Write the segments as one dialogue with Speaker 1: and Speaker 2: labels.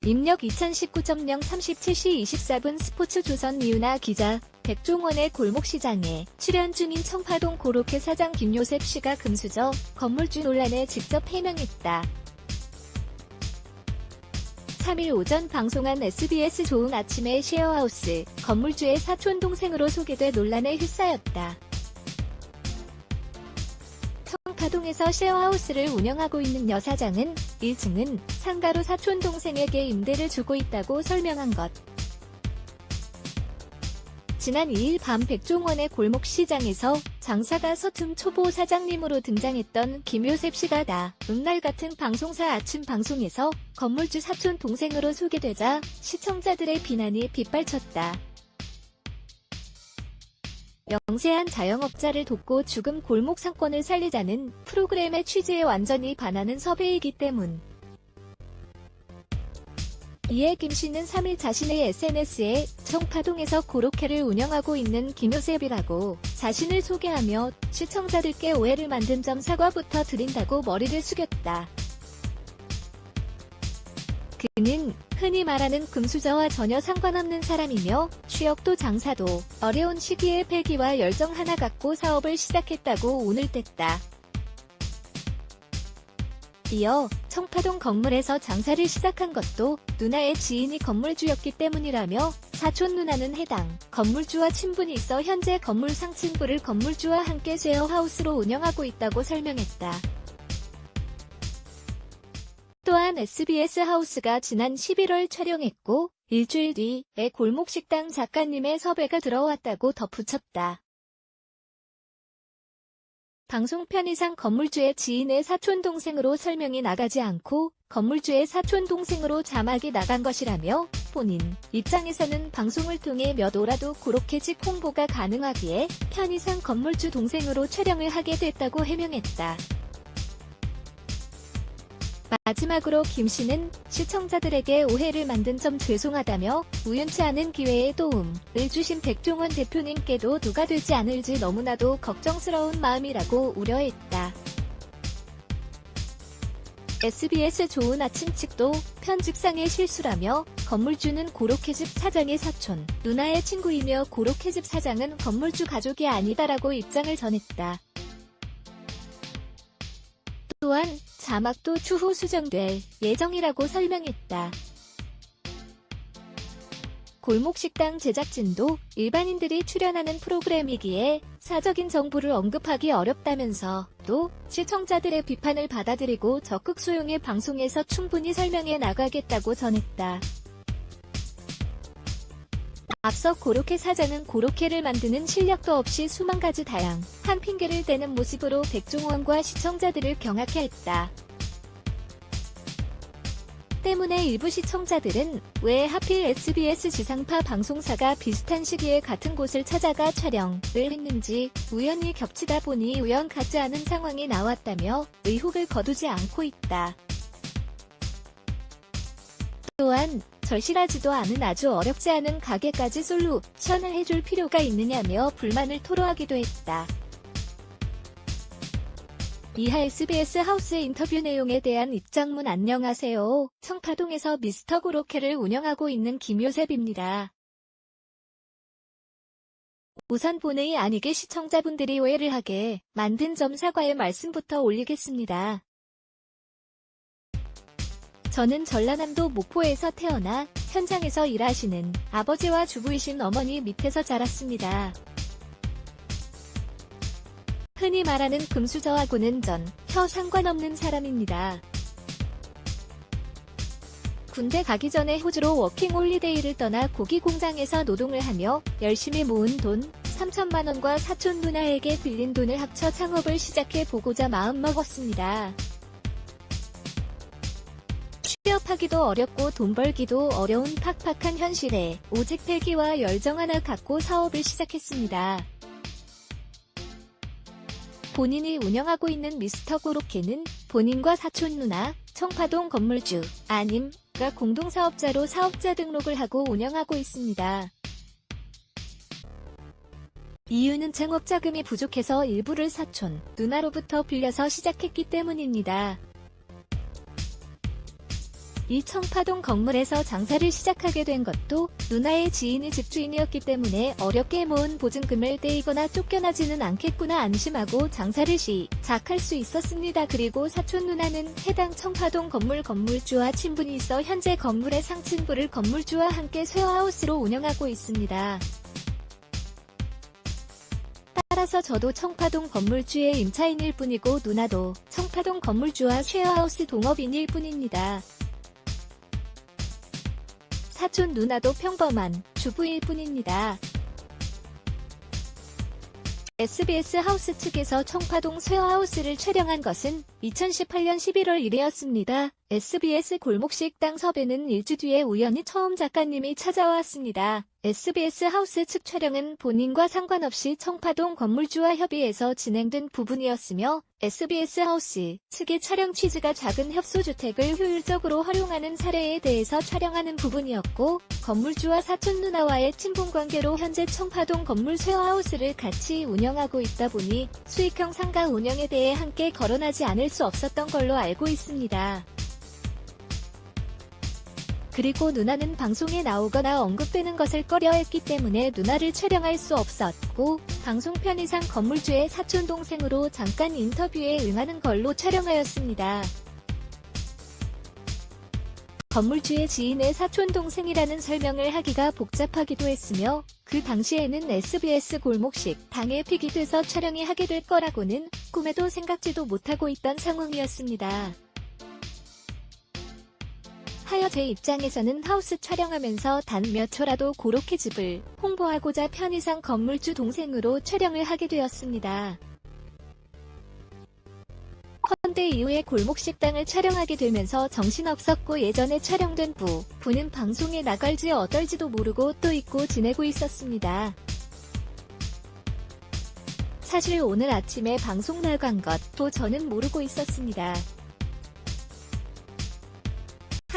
Speaker 1: 입력 2019.0 37시 24분 스포츠조선 이윤아 기자, 백종원의 골목시장에 출연 중인 청파동 고로케 사장 김요셉 씨가 금수저, 건물주 논란에 직접 해명했다. 3일 오전 방송한 SBS 좋은 아침의 셰어하우스, 건물주의 사촌동생으로 소개돼 논란에 휩싸였다. 청파동에서 셰어하우스를 운영하고 있는 여 사장은 1층은 상가로 사촌동생에게 임대를 주고 있다고 설명한 것. 지난 2일 밤 백종원의 골목시장에서 장사가 서툰 초보 사장님으로 등장했던 김요셉 씨가 다음날 같은 방송사 아침 방송에서 건물주 사촌 동생으로 소개되자 시청자들의 비난이 빗발쳤다. 영세한 자영업자를 돕고 죽음 골목 상권을 살리자는 프로그램의 취지에 완전히 반하는 섭외이기 때문. 이에 김 씨는 3일 자신의 SNS에 청파동에서 고로케를 운영하고 있는 김요셉이라고 자신을 소개하며 시청자들께 오해를 만든 점 사과부터 드린다고 머리를 숙였다. 그는 흔히 말하는 금수저와 전혀 상관없는 사람이며 취업도 장사도 어려운 시기에 패기와 열정 하나 갖고 사업을 시작했다고 운을 뗐다. 이어 청파동 건물에서 장사를 시작한 것도 누나의 지인이 건물주였기 때문이라며 사촌 누나는 해당 건물주와 친분이 있어 현재 건물 상층부를 건물주와 함께 셰어하우스로 운영하고 있다고 설명했다. 또한 SBS 하우스가 지난 11월 촬영했고 일주일 뒤에 골목식당 작가님의 섭외가 들어왔다고 덧붙였다. 방송편 이상 건물주의 지인의 사촌동생으로 설명이 나가지 않고 건물주의 사촌동생으로 자막이 나간 것이라며 본인 입장에서는 방송을 통해 몇 오라도 고로케집 홍보가 가능하기에 편의상 건물주 동생으로 촬영을 하게 됐다고 해명했다. 마지막으로 김 씨는 시청자들에게 오해를 만든 점 죄송하다며 우연치 않은 기회에 도움을 주신 백종원 대표님께도 누가 되지 않을지 너무나도 걱정스러운 마음이라고 우려했다. SBS 좋은 아침 측도 편집상의 실수라며 건물주는 고로케집 사장의 사촌, 누나의 친구이며 고로케집 사장은 건물주 가족이 아니다라고 입장을 전했다. 또한 자막도 추후 수정될 예정이라고 설명했다. 골목식당 제작진도 일반인들이 출연하는 프로그램이기에 사적인 정보를 언급하기 어렵다면서 또 시청자들의 비판을 받아들이고 적극 수용해 방송에서 충분히 설명해 나가겠다고 전했다. 앞서 고로케 사장은 고로케를 만드는 실력도 없이 수만 가지 다양한 핑계를 대는 모습으로 백종원과 시청자들을 경악해 했다. 때문에 일부 시청자들은 왜 하필 SBS 지상파 방송사가 비슷한 시기에 같은 곳을 찾아가 촬영을 했는지 우연히 겹치다 보니 우연 같지 않은 상황이 나왔다며 의혹을 거두지 않고 있다. 또한 절실하지도 않은 아주 어렵지 않은 가게까지 솔루션을 해줄 필요가 있느냐며 불만을 토로하기도 했다. 이하 SBS 하우스 인터뷰 내용에 대한 입장문. 안녕하세요. 청파동에서 미스터 고로케를 운영하고 있는 김요셉입니다. 우선 본의 아니게 시청자분들이 오해를 하게 만든 점 사과의 말씀부터 올리겠습니다. 저는 전라남도 목포에서 태어나 현장에서 일하시는 아버지와 주부이신 어머니 밑에서 자랐습니다. 흔히 말하는 금수저하고는 전혀 상관없는 사람입니다. 군대 가기 전에 호주로 워킹홀리데이를 떠나 고기 공장에서 노동을 하며 열심히 모은 돈 3천만 원과 사촌 누나에게 빌린 돈을 합쳐 창업을 시작해 보고자 마음먹었습니다. 취업하기도 어렵고 돈 벌기도 어려운 팍팍한 현실에 오직 패기와 열정 하나 갖고 사업을 시작했습니다. 본인이 운영하고 있는 미스터 고로케는 본인과 사촌 누나, 청파동 건물주, 아님과 공동사업자로 사업자 등록을 하고 운영하고 있습니다. 이유는 창업자금이 부족해서 일부를 사촌, 누나로부터 빌려서 시작했기 때문입니다. 이 청파동 건물에서 장사를 시작하게 된 것도 누나의 지인이 집주인이었기 때문에 어렵게 모은 보증금을 떼이거나 쫓겨나지는 않겠구나 안심하고 장사를 시작할 수 있었습니다. 그리고 사촌 누나는 해당 청파동 건물 건물주와 친분이 있어 현재 건물의 상층부를 건물주와 함께 쉐어하우스로 운영하고 있습니다. 따라서 저도 청파동 건물주의 임차인일 뿐이고 누나도 청파동 건물주와 쉐어하우스 동업인일 뿐입니다. 사촌 누나도 평범한 주부일 뿐입니다. SBS 하우스 측에서 청파동 쉐어하우스를 촬영한 것은 2018년 11월 1일이었습니다. SBS 골목식당 섭외는 일주 뒤에 우연히 처음 작가님이 찾아왔습니다. SBS 하우스 측 촬영은 본인과 상관없이 청파동 건물주와 협의해서 진행된 부분이었으며 SBS 하우스 측의 촬영 취지가 작은 협소주택을 효율적으로 활용하는 사례에 대해서 촬영하는 부분이었고 건물주와 사촌 누나와의 친분관계로 현재 청파동 건물 쉐어하우스를 같이 운영하고 있다 보니 수익형 상가 운영에 대해 함께 거론하지 않을 수 없었던 걸로 알고 있습니다. 그리고 누나는 방송에 나오거나 언급되는 것을 꺼려했기 때문에 누나를 촬영할 수 없었고 방송 편의상 건물주의 사촌동생으로 잠깐 인터뷰에 응하는 걸로 촬영하였습니다. 건물주의 지인의 사촌동생이라는 설명을 하기가 복잡하기도 했으며 그 당시에는 SBS 골목식 당에 픽이 돼서 촬영이 하게 될 거라고는 꿈에도 생각지도 못하고 있던 상황이었습니다. 하여 제 입장에서는 하우스 촬영하면서 단 몇 초라도 고로케 집을 홍보하고자 편의상 건물주 동생으로 촬영을 하게 되었습니다. 헌데 이후에 골목식당을 촬영하게 되면서 정신없었고 예전에 촬영된 부분은 방송에 나갈지 어떨지도 모르고 또 잊고 지내고 있었습니다. 사실 오늘 아침에 방송 나간 것도 저는 모르고 있었습니다.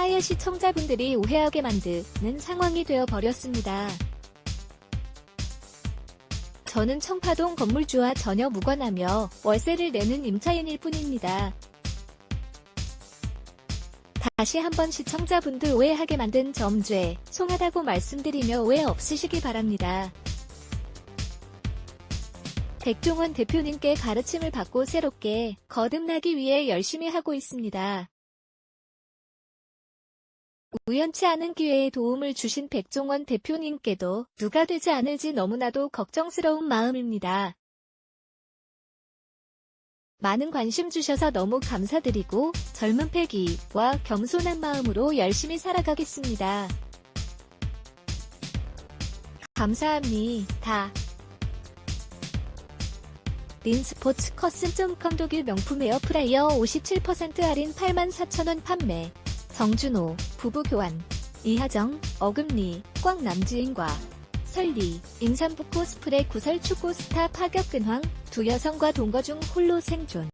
Speaker 1: 하여 시청자분들이 오해하게 만드는 상황이 되어버렸습니다. 저는 청파동 건물주와 전혀 무관하며 월세를 내는 임차인일 뿐입니다. 다시 한번 시청자분들 오해하게 만든 점 죄송하다고 말씀드리며 오해 없으시기 바랍니다. 백종원 대표님께 가르침을 받고 새롭게 거듭나기 위해 열심히 하고 있습니다. 우연치 않은 기회에 도움을 주신 백종원 대표님께도 누가 되지 않을지 너무나도 걱정스러운 마음입니다. 많은 관심 주셔서 너무 감사드리고 젊은 패기와 겸손한 마음으로 열심히 살아가겠습니다. 감사합니다. 린스포츠커슨.com 독일 명품 에어프라이어 57% 할인 84,000원 판매. 정준호, 부부 교환. 이하정, 어금니, 꽝남지인과 설리, 임산부 코스프레 구설 축구 스타 파격 근황. 두 여성과 동거 중 홀로 생존.